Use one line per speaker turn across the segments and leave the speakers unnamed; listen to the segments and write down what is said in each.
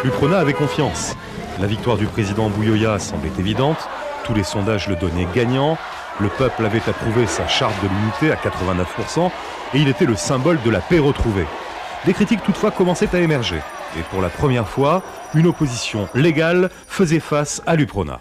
L'UPRONA avait confiance. La victoire du président Buyoya semblait évidente. Tous les sondages le donnaient gagnant. Le peuple avait approuvé sa charte de l'unité à 89% et il était le symbole de la paix retrouvée. Des critiques toutefois commençaient à émerger. Et pour la première fois, une opposition légale faisait face à l'UPRONA.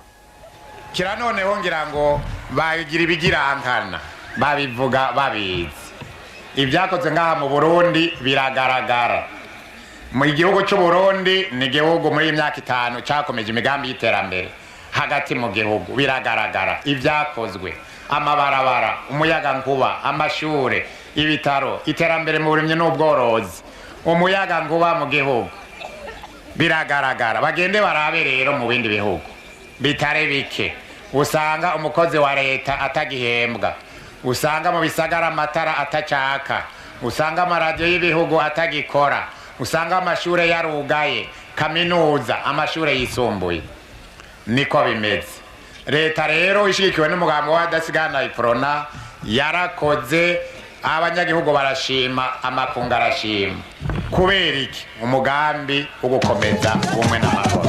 Mu gihugu cy'u Burundi ni igihugu muri imyaka 5 cyakomeje imigambi y'iterambere hagati mu gihugu biragaragara ibyakozwe amabarabara umuyaga nkuba amashure ibitaro iterambere mu burimye n'ubworozi umuyaga nkuba mu gihugu biragaragara bagende barabe rero mu bindi bihugu bitare bike usanga umukozi wa leta atagihembwa usanga mu bisagara amatara atacaka usanga amaradiyo y'ibihugu atagikora usanga amashure yarugaye kaminuza amashure yisumbuye niko bimeze leta rero ishigikiwe n'umugambi wa dasigana UPRONA yarakoze abanyagihugu barashima amakunga arashima kubera iki umugambi wo gukomeza ubumwe n'amahoro.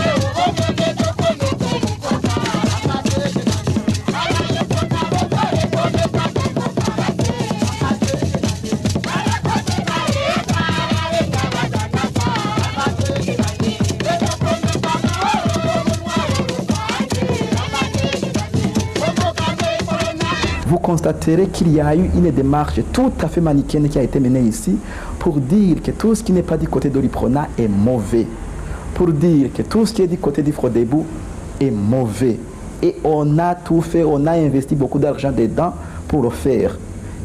Vous constaterez qu'il y a eu une démarche tout à fait manichéenne qui a été menée ici pour dire que tout ce qui n'est pas du côté de l'UPRONA est mauvais, pour dire que tout ce qui est du côté d'Ifrodebou est mauvais. Et on a tout fait, on a investi beaucoup d'argent dedans pour le faire.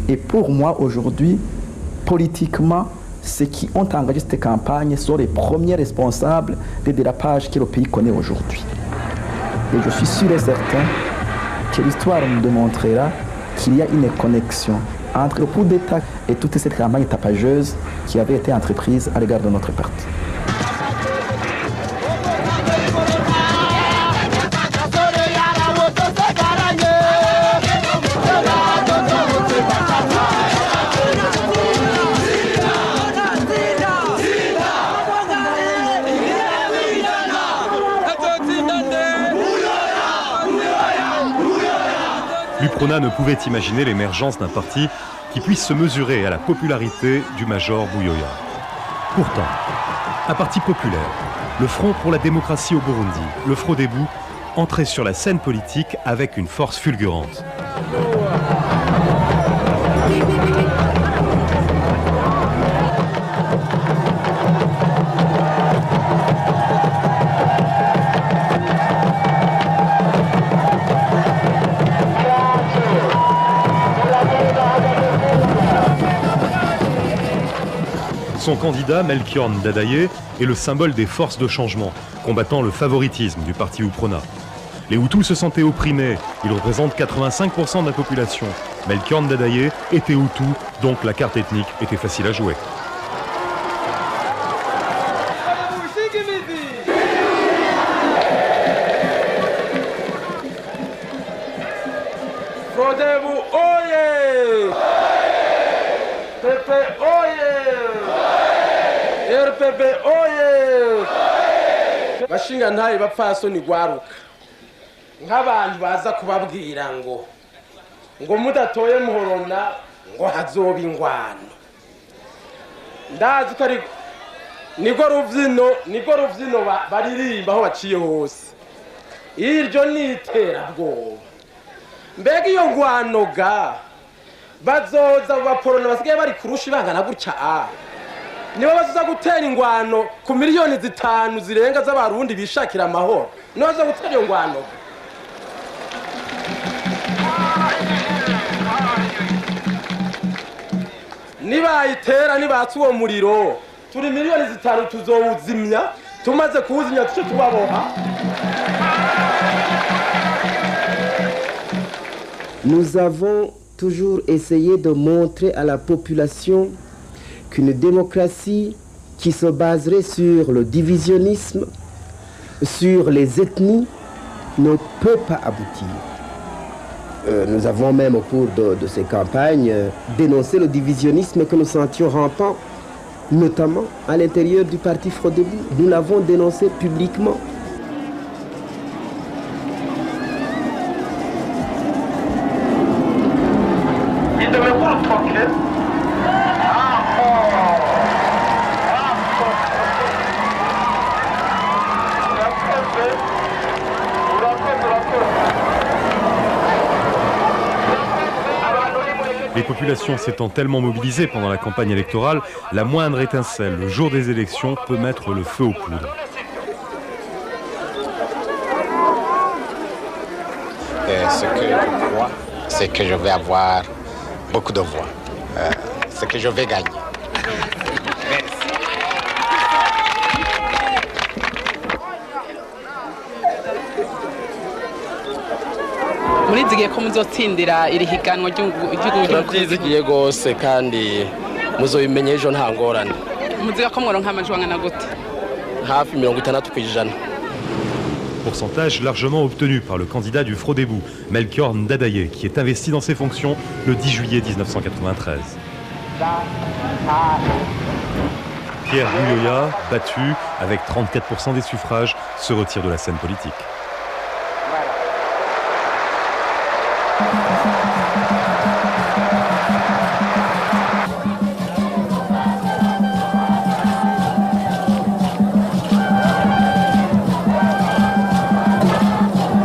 Et pour moi aujourd'hui, politiquement, ceux qui ont engagé cette campagne sont les premiers responsables des dérapages que le pays connaît aujourd'hui. Et je suis sûr et certain que l'histoire nous démontrera qu'il y a une connexion entre le coup d'État et toute cette campagne tapageuse qui avait été entreprise à l'égard de notre parti.
L'UPRONA ne pouvait imaginer l'émergence d'un parti qui puisse se mesurer à la popularité du major Buyoya. Pourtant, un parti populaire, le Front pour la démocratie au Burundi, le Frodebou, entrait sur la scène politique avec une force fulgurante. Son candidat, Melchior Ndadaye, est le symbole des forces de changement, combattant le favoritisme du parti UPRONA. Les Hutus se sentaient opprimés, ils représentent 85% de la population. Melchior Ndadaye était Hutu, donc la carte ethnique était facile à jouer.
Frodebou oye! Pepe oye! RPB oye! Bashinga ntaye bapfasoni gwaruka nk'abantu baza kubabwira ngo mudatoye muhorona ngo hazoba ingwano ndazi ko ari nigo ruvyino baririmba aho baciye hose iryo niterabwoba mbega iyo ngwano ga bazoza baporona basigaye bari kurusha ibangana gutya nibo bazoza gutera ingwano ku miliyoni 5 zirenga z'abarundi bishakira amahoro nibo bazoza gutera iyo ngwano nibayitera nibatse uwo muriro turi miliyoni 5 tuzowuzimya tumaze kuwuzimya tuce tubaboha.
Nous avons toujours essayé de montrer à la population qu'une démocratie qui se baserait sur le divisionnisme, sur les ethnies, ne peut pas aboutir. Nous avons même au cours de ces campagnes dénoncé le divisionnisme que nous sentions rampant notamment à l'intérieur du parti Frodebou. Nous l'avons dénoncé publiquement.
Les populations s'étant tellement mobilisées pendant la campagne électorale, la moindre étincelle le jour des élections peut mettre le feu aux poudres.
Ce que je crois, c'est que je vais avoir beaucoup de voix. C'est que je vais gagner.
murizigiye ko muzotsindira iri higanwa ry'igihugu
turabyizigiye rwose kandi muzobimenye ejo nta ngorane
muziga ko mworonka amajwi angana gute
hafi 60%.
Pourcentage largement obtenu par le candidat du Frodebou, Melchior Ndadaye, qui est investi dans ses fonctions le 10 juillet 1993. Pierre Buyoya, battu avec 34% des suffrages, se retire de la scène politique.